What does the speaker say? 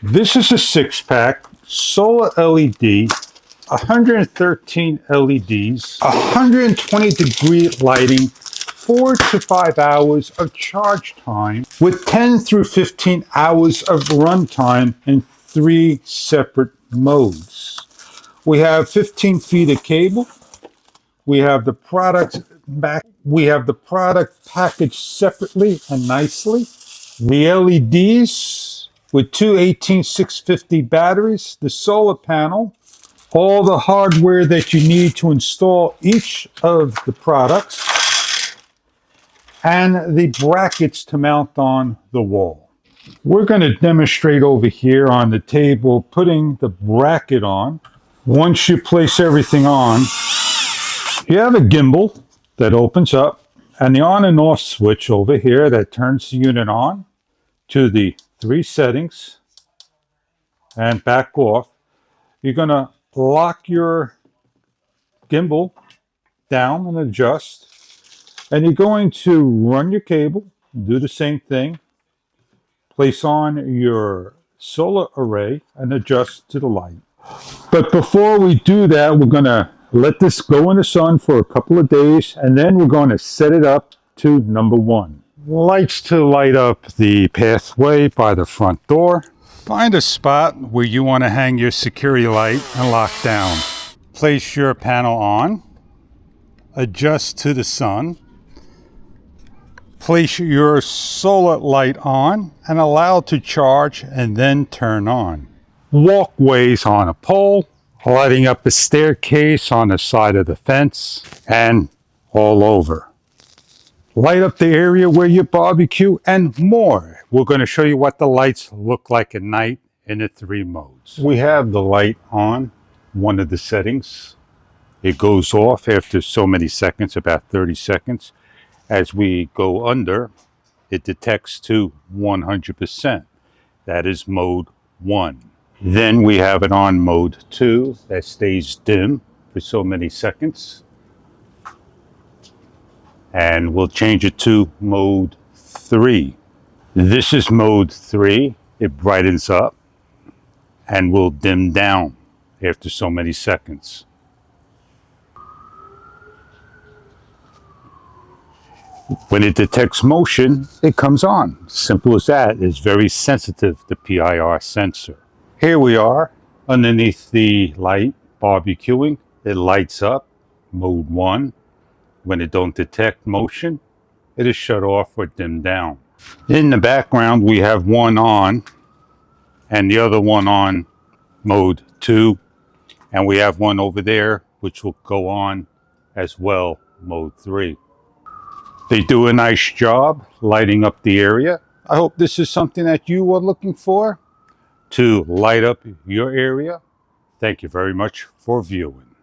This is a 6-pack solar LED, 113 LEDs, 120 degree lighting, 4 to 5 hours of charge time with 10 through 15 hours of runtime in 3 separate modes. We have 15 feet of cable. We have the product packaged separately and nicely. The LEDs with two 18650 batteries, the solar panel, all the hardware that you need to install each of the products, and the brackets to mount on the wall. We're going to demonstrate over here on the table putting the bracket on. Once you place everything on, you have a gimbal that opens up and the on and off switch over here that turns the unit on to the 3 settings and back off. You're going to lock your gimbal down and adjust, and you're going to run your cable, do the same thing, place on your solar array and adjust to the light. But before we do that, we're going to let this go in the sun for a couple of days, and then we're going to set it up to number 1. Lights to light up the pathway by the front door. Find a spot where you want to hang your security light and lock down. Place your panel on, adjust to the sun, place your solar light on and allow it to charge and then turn on. Walkways on a pole, lighting up a staircase on the side of the fence, and all over. Light up the area where you barbecue and more. We're going to show you what the lights look like at night in the 3 modes. We have the light on, one of the settings. It goes off after so many seconds, about 30 seconds. As we go under, it detects to 100%. That is mode 1. Then we have it on mode 2 that stays dim for so many seconds. And we'll change it to mode 3. This is mode 3. It brightens up and will dim down after so many seconds. When it detects motion, it comes on. Simple as that. It's very sensitive, the PIR sensor. Here we are underneath the light, barbecuing. It lights up, mode 1. When it don't detect motion, it is shut off or dimmed down. In the background, we have one on and the other one on mode 2. And we have one over there, which will go on as well, mode 3. They do a nice job lighting up the area. I hope this is something that you are looking for to light up your area. Thank you very much for viewing.